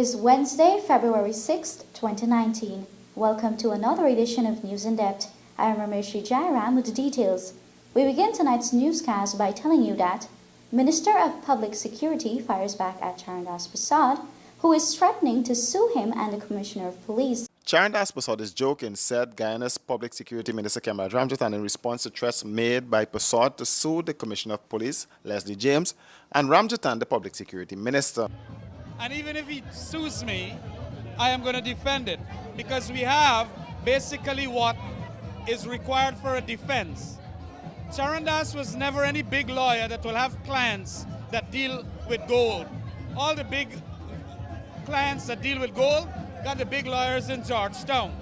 is Wednesday, February 6th, 2019. Welcome to another edition of News in Depth. I am Ramesh Jairam with the details. We begin tonight's newscast by telling you that Minister of Public Security fires back at Charandas Prasad, who is threatening to sue him and the Commissioner of Police. Charandas Prasad is joking, said Guyana's Public Security Minister Kemba Ramjatan in response to threats made by Prasad to sue the Commissioner of Police, Leslie James, and Ramjatan, the Public Security Minister. And even if he sues me, I am going to defend it because we have basically what is required for a defense. Charandas was never any big lawyer that will have clients that deal with gold. All the big clients that deal with gold got the big lawyers in Georgetown.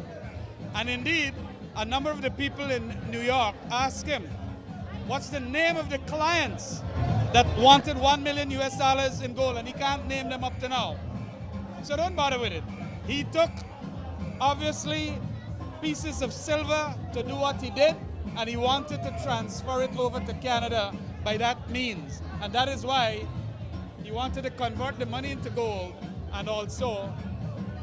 And indeed, a number of the people in New York asked him, what's the name of the clients that wanted $1 million US in gold, and he can't name them up to now. So don't bother with it. He took, obviously, pieces of silver to do what he did, and he wanted to transfer it over to Canada by that means. And that is why he wanted to convert the money into gold and also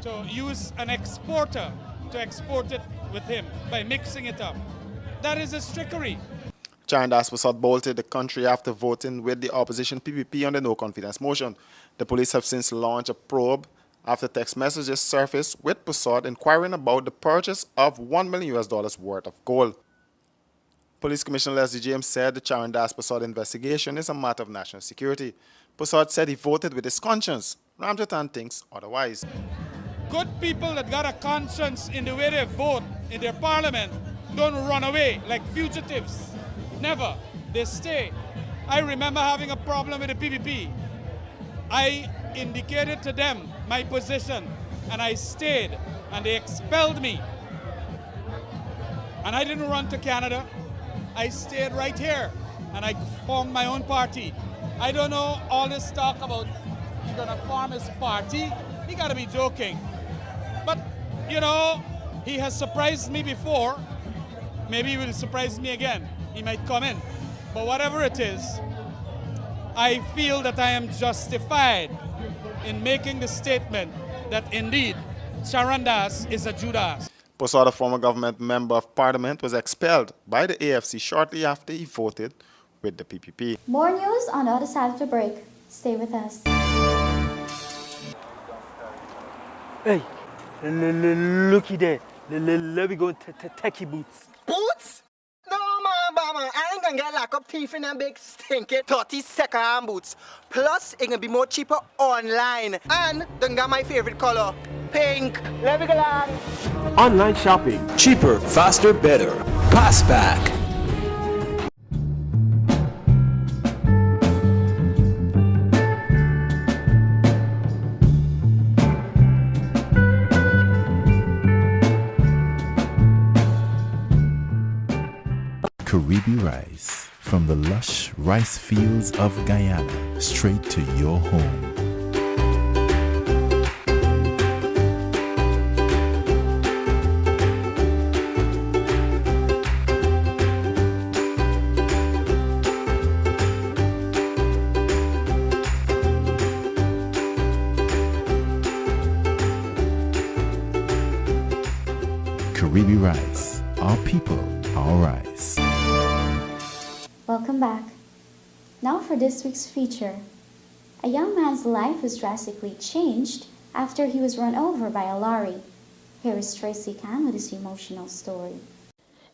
to use an exporter to export it with him by mixing it up. That is his trickery. Charandas Prasad bolted the country after voting with the opposition PPP on the no-confidence motion. The police have since launched a probe after text messages surfaced with Prasad inquiring about the purchase of $1 million worth of gold. Police Commissioner Leslie James said the Charandas Prasad investigation is a matter of national security. Prasad said he voted with his conscience. Ramjatan thinks otherwise. Good people that got a conscience in the way they vote in their parliament don't run away like fugitives. Never. They stay. I remember having a problem with the PPP. I indicated to them my position and I stayed and they expelled me. And I didn't run to Canada. I stayed right here and I formed my own party. I don't know all this talk about he's gonna form his party. He gotta be joking. But, you know, he has surprised me before. Maybe he will surprise me again. He might come in. But whatever it is, I feel that I am justified in making the statement that indeed Charandas is a Judas. Prasad, a former government member of parliament, was expelled by the AFC shortly after he voted with the PPP. More news on the other side of the break. Stay with us. Hey, looky there. Let me go techie boots. Boots? No, man, I ain't gonna get lock up teeth in them big stinky 30-second boots. Plus, it can be more cheaper online. And then got my favorite color, pink. Let me go along. Online shopping. Cheaper, faster, better. Passback. Caribbean rice, from the lush rice fields of Guyana, straight to your home. Caribbean rice, our people, our rice. Welcome back. Now for this week's feature. A young man's life was drastically changed after he was run over by a lorry. Here is Tracy Khan with his emotional story.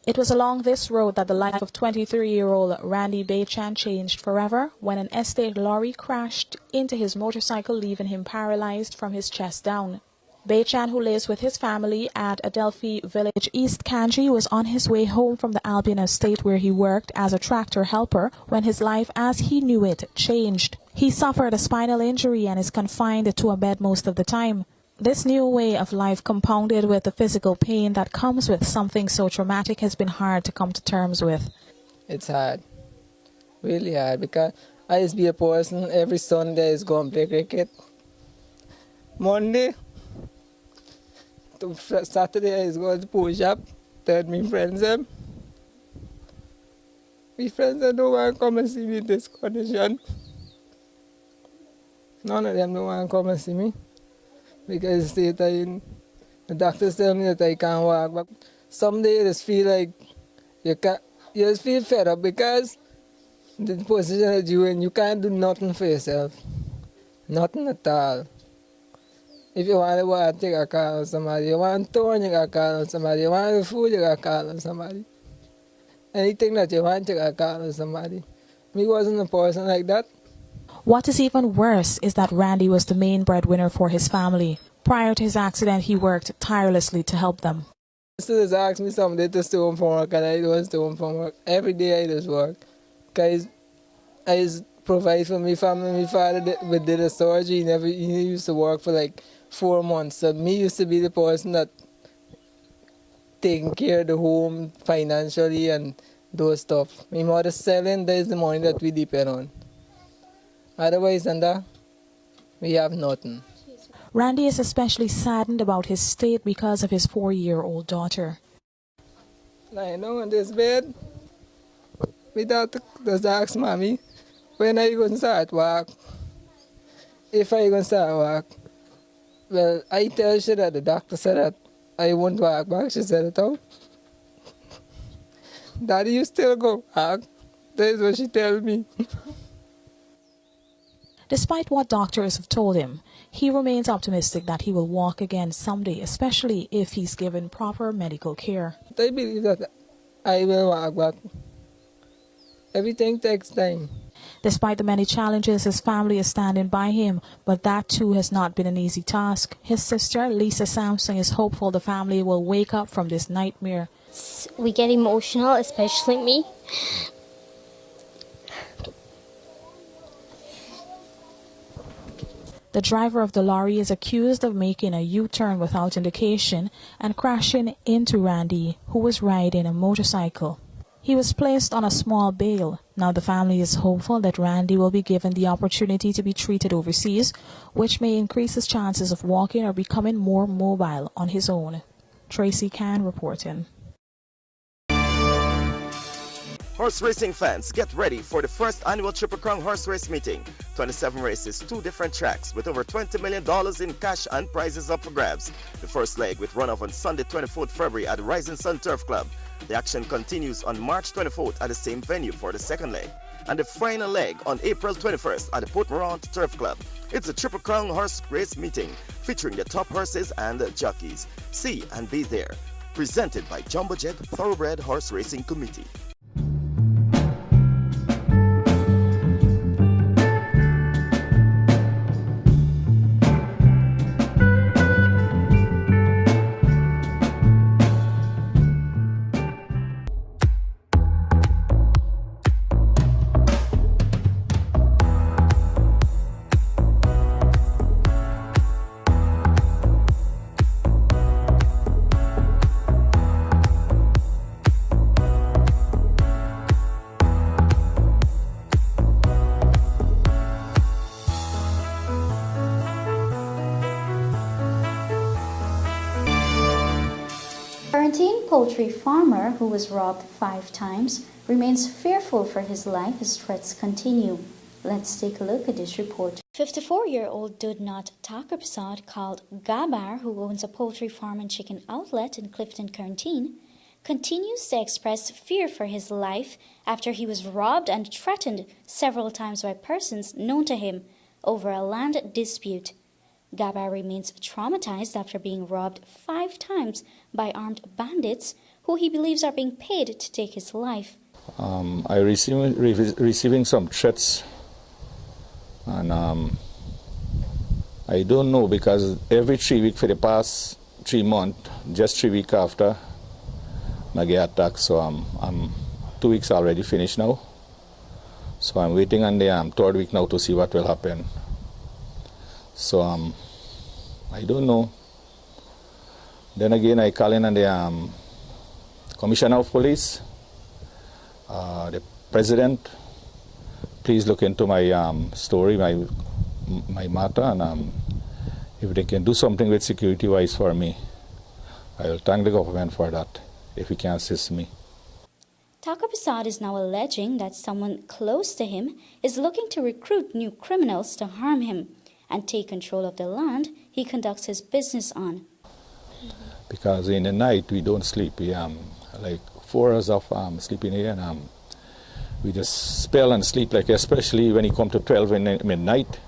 It was along this road that the life of 23-year-old Randy Baychan changed forever when an estate lorry crashed into his motorcycle, leaving him paralyzed from his chest down. Baychan, who lives with his family at Adelphi Village, East Kanji, was on his way home from the Albion estate where he worked as a tractor helper when his life as he knew it changed. He suffered a spinal injury and is confined to a bed most of the time. This new way of life, compounded with the physical pain that comes with something so traumatic, has been hard to come to terms with. It's hard, really hard, because I used to be a person every Sunday is going to play cricket. Monday to Saturday is going to push up, tell me friends them. My friends don't want to come and see me in this condition. None of them don't want to come and see me. because the doctors tell me that I can't walk. But someday I just feel like you just feel fed up because the position that you're in, you can't do nothing for yourself. Nothing at all. If you want to walk, you gotta call on somebody. You want to turn, you gotta call on somebody. You want food, you gotta call on somebody. Anything that you want, you gotta call on somebody. Me wasn't a person like that. What is even worse is that Randy was the main breadwinner for his family. Prior to his accident, he worked tirelessly to help them. Students ask me something to stay home from work, and I don't stay home from work. Every day I just work. Because I just provide for my family. My father did a surgery. He used to work for like 4 months. So me used to be the person that taking care of the home financially and those stuff. My mother selling, that is the money that we depend on. Otherwise than that, we have nothing. Randy is especially saddened about his state because of his 4-year-old daughter. I know in this bed, my daughter just ask mommy, when are you going to start work? If I going to start work? Well, I tell her that the doctor said that I won't walk back. She said it out. Daddy, you still go back. That is what she tell me. Despite what doctors have told him, he remains optimistic that he will walk again someday, especially if he's given proper medical care. I believe that I will walk back. Everything takes time. Despite the many challenges, his family is standing by him, but that too has not been an easy task. His sister, Lisa Sampson, is hopeful the family will wake up from this nightmare. We get emotional, especially me. The driver of the lorry is accused of making a U-turn without indication and crashing into Randy, who was riding a motorcycle. He was placed on a small bail. Now the family is hopeful that Randy will be given the opportunity to be treated overseas, which may increase his chances of walking or becoming more mobile on his own. Tracy Can reporting. Horse racing fans, get ready for the first annual Triple Crown Horse Race Meeting. 27 races, 2 different tracks with over $20 million in cash and prizes up for grabs. The first leg with runoff on Sunday 24th February at the Rising Sun Turf Club. The action continues on March 24th at the same venue for the second leg. And the final leg on April 21st at the Port Morant Turf Club. It's a Triple Crown Horse Race Meeting featuring the top horses and the jockeys. See and be there. Presented by Jumbo Jet Thoroughbred Horse Racing Committee. Poultry farmer who was robbed 5 times remains fearful for his life as threats continue. Let's take a look at this report. 54-year-old Dudnot Thakur Prasad, called Gabar, who owns a poultry farm and chicken outlet in Clifton Canteen, continues to express fear for his life after he was robbed and threatened several times by persons known to him over a land dispute. Gabar remains traumatized after being robbed 5 times by armed bandits who he believes are being paid to take his life. I receiving some threats, and I don't know, because every 3 weeks for the past 3 months, just 3 weeks after, I get attacked. So I'm 2 weeks already finished now. So I'm waiting on the 3rd week now to see what will happen. So I don't know. Then again, I call in on the Commissioner of Police, the President. Please look into my story, my matter, and if they can do something with security-wise for me, I will thank the government for that, if he can assist me. Thakur Prasad is now alleging that someone close to him is looking to recruit new criminals to harm him. and take control of the land he conducts his business on. Because in the night we don't sleep. We like 4 hours of sleeping here, and we just spell and sleep, like especially when you come to 12 in midnight.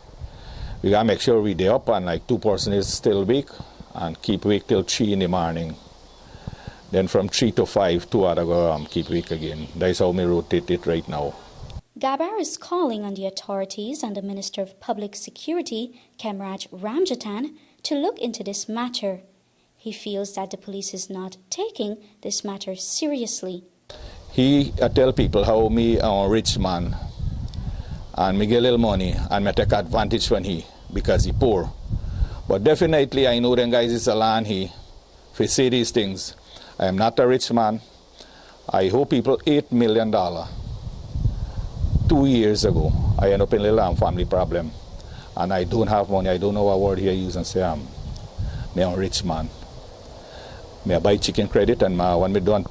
We gotta make sure we day up and like 2 person is still awake and keep awake till 3 in the morning. Then from 3 to 5, 2 other go keep awake again. That's how we rotate it right now. Gabar is calling on the authorities and the Minister of Public Security, Kemraj Ramjatan, to look into this matter. He feels that the police is not taking this matter seriously. He tell people how me a rich man and me get little money and me take advantage when he, because he poor. But definitely I know them guys is a land he, if we say these things. I am not a rich man. I owe people $8 million. 2 years ago, I ended up in a little family problem. And I don't have money. I don't know what word here use and say I'm a rich man. I buy chicken credit, and when I don't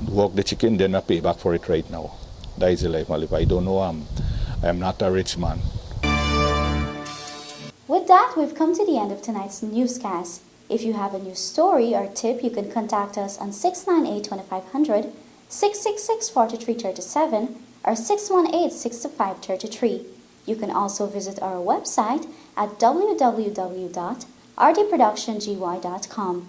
work the chicken, then I pay back for it right now. That is the life I live. I don't know, I'm not a rich man. With that, we've come to the end of tonight's newscast. If you have a news story or tip, you can contact us on 698-2500, 666-4337, or 618-6533. You can also visit our website at www.rdproductiongy.com,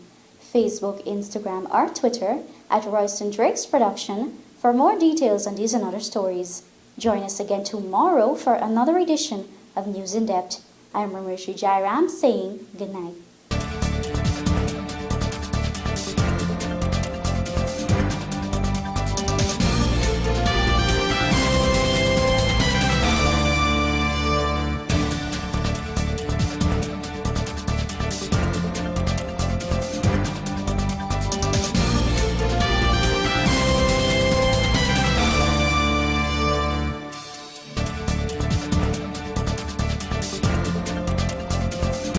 Facebook, Instagram, or Twitter at Royston Drakes Production for more details on these and other stories. Join us again tomorrow for another edition of News in Depth. I'm Rameshi Jairam saying good night.